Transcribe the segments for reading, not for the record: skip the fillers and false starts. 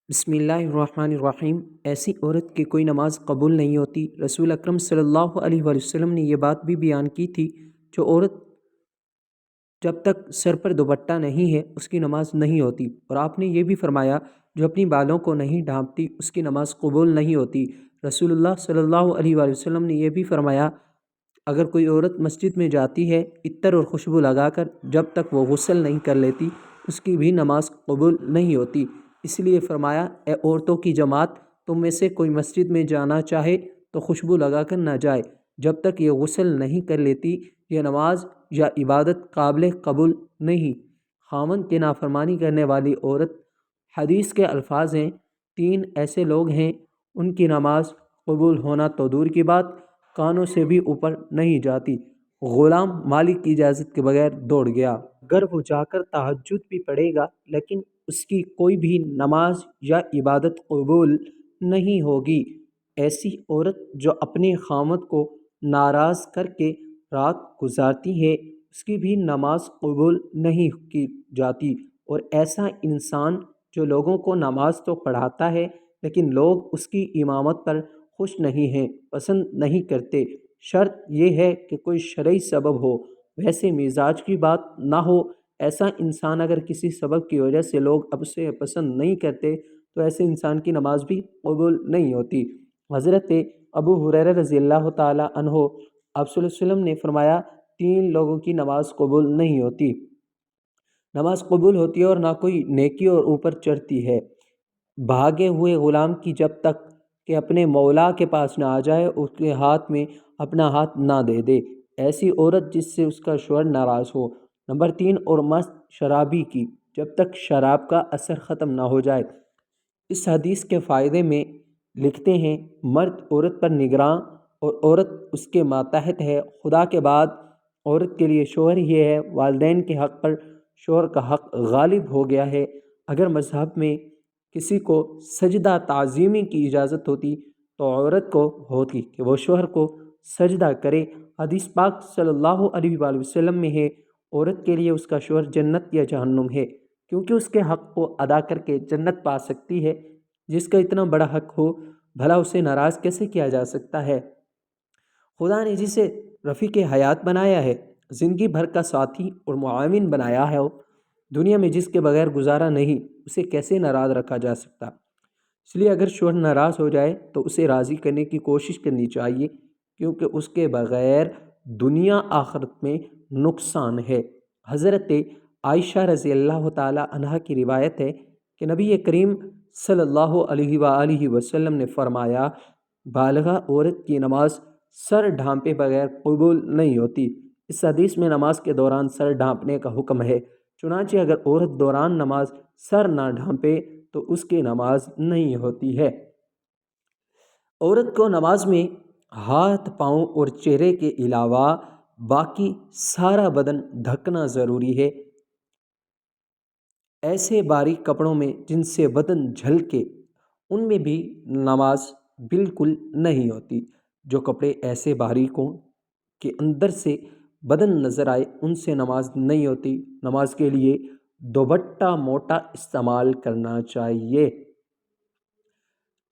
بسم اللہ الرحمن الرحیم۔ ایسی عورت کی کوئی نماز قبول نہیں ہوتی۔ رسول اکرم صلی اللہ علیہ وآلہ وسلم نے یہ بات بھی بیان کی تھی، جو عورت جب تک سر پر دوپٹہ نہیں ہے اس کی نماز نہیں ہوتی، اور آپ نے یہ بھی فرمایا جو اپنی بالوں کو نہیں ڈھانپتی اس کی نماز قبول نہیں ہوتی۔ رسول اللہ صلی اللہ علیہ وآلہ وسلم نے یہ بھی فرمایا اگر کوئی عورت مسجد میں جاتی ہے عطر اور خوشبو لگا کر، جب تک وہ غسل نہیں کر لیتی اس کی بھی نماز قبول نہیں ہوتی۔ اس لیے فرمایا اے عورتوں کی جماعت، تم میں سے کوئی مسجد میں جانا چاہے تو خوشبو لگا کر نہ جائے جب تک یہ غسل نہیں کر لیتی، یہ نماز یا عبادت قابل قبول نہیں۔ خاوند کی نافرمانی کرنے والی عورت، حدیث کے الفاظ ہیں تین ایسے لوگ ہیں ان کی نماز قبول ہونا تو دور کی بات کانوں سے بھی اوپر نہیں جاتی۔ غلام مالک کی اجازت کے بغیر دوڑ گیا، اگر وہ جا کر تہجد بھی پڑھے گا لیکن اس کی کوئی بھی نماز یا عبادت قبول نہیں ہوگی۔ ایسی عورت جو اپنے خاوند کو ناراض کر کے رات گزارتی ہے اس کی بھی نماز قبول نہیں کی جاتی، اور ایسا انسان جو لوگوں کو نماز تو پڑھاتا ہے لیکن لوگ اس کی امامت پر خوش نہیں ہیں، پسند نہیں کرتے۔ شرط یہ ہے کہ کوئی شرعی سبب ہو، ویسے مزاج کی بات نہ ہو۔ ایسا انسان اگر کسی سبب کی وجہ سے لوگ اب سے پسند نہیں کرتے تو ایسے انسان کی نماز بھی قبول نہیں ہوتی۔ حضرت ابو ہریرہ رضی اللہ تعالی عنہ، آپ صلی اللہ علیہ وسلم نے فرمایا تین لوگوں کی نماز قبول نہیں ہوتی۔ نماز قبول ہوتی ہے اور نہ کوئی نیکی اور اوپر چڑھتی ہے۔ بھاگے ہوئے غلام کی جب تک کہ اپنے مولا کے پاس نہ آ جائے اس کے ہاتھ میں اپنا ہاتھ نہ دے دے۔ ایسی عورت جس سے اس کا شوہر ناراض ہو۔ نمبر 3، اور مست شرابی کی جب تک شراب کا اثر ختم نہ ہو جائے۔ اس حدیث کے فائدے میں لکھتے ہیں مرد عورت پر نگراں اور عورت اس کے ماتحت ہے۔ خدا کے بعد عورت کے لیے شوہر ہی ہے۔ والدین کے حق پر شوہر کا حق غالب ہو گیا ہے۔ اگر مذہب میں کسی کو سجدہ تعظیمی کی اجازت ہوتی تو عورت کو ہوتی کہ وہ شوہر کو سجدہ کرے۔ حدیث پاک صلی اللہ علیہ وآلہ وسلم میں ہے عورت کے لیے اس کا شوہر جنت یا جہنم ہے، کیونکہ اس کے حق کو ادا کر کے جنت پا سکتی ہے۔ جس کا اتنا بڑا حق ہو بھلا اسے ناراض کیسے کیا جا سکتا ہے؟ خدا نے جسے رفیق حیات بنایا ہے، زندگی بھر کا ساتھی اور معاون بنایا ہے، دنیا میں جس کے بغیر گزارا نہیں، اسے کیسے ناراض رکھا جا سکتا؟ اس لیے اگر شوہر ناراض ہو جائے تو اسے راضی کرنے کی کوشش کرنی چاہیے، کیونکہ اس کے بغیر دنیا آخرت میں نقصان ہے۔ حضرت عائشہ رضی اللہ تعالی عنہ کی روایت ہے کہ نبی کریم صلی اللہ علیہ وآلہ وسلم نے فرمایا بالغہ عورت کی نماز سر ڈھانپے بغیر قبول نہیں ہوتی۔ اس حدیث میں نماز کے دوران سر ڈھانپنے کا حکم ہے، چنانچہ اگر عورت دوران نماز سر نہ ڈھانپے تو اس کی نماز نہیں ہوتی ہے۔ عورت کو نماز میں ہاتھ، پاؤں اور چہرے کے علاوہ باقی سارا بدن ڈھکنا ضروری ہے۔ ایسے باریک کپڑوں میں جن سے بدن جھلکے ان میں بھی نماز بالکل نہیں ہوتی۔ جو کپڑے ایسے باریک ہوں کہ اندر سے بدن نظر آئے ان سے نماز نہیں ہوتی۔ نماز کے لیے دوپٹہ موٹا استعمال کرنا چاہیے۔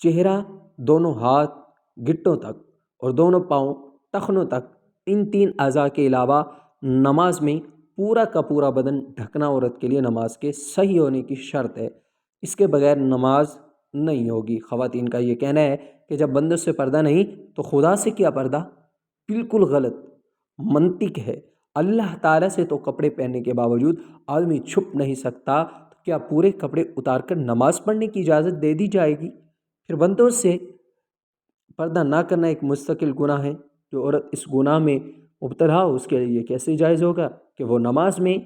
چہرہ، دونوں ہاتھ گھٹنوں تک اور دونوں پاؤں ٹخنوں تک، ان تین اعضاء کے علاوہ نماز میں پورا کا پورا بدن ڈھکنا عورت کے لیے نماز کے صحیح ہونے کی شرط ہے۔ اس کے بغیر نماز نہیں ہوگی۔ خواتین کا یہ کہنا ہے کہ جب بندوں سے پردہ نہیں تو خدا سے کیا پردہ؟ بالکل غلط منطق ہے۔ اللہ تعالیٰ سے تو کپڑے پہننے کے باوجود آدمی چھپ نہیں سکتا، تو کیا پورے کپڑے اتار کر نماز پڑھنے کی اجازت دے دی جائے گی؟ پھر بندوں سے پردہ نہ کرنا ایک مستقل گناہ ہے۔ جو عورت اس گناہ میں مبتلا ہو اس کے لیے کیسے جائز ہوگا کہ وہ نماز میں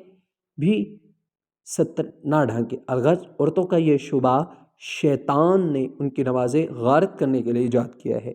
بھی ستر نہ ڈھانکے؟ الغرض عورتوں کا یہ شبہ شیطان نے ان کی نمازیں غارت کرنے کے لیے ایجاد کیا ہے۔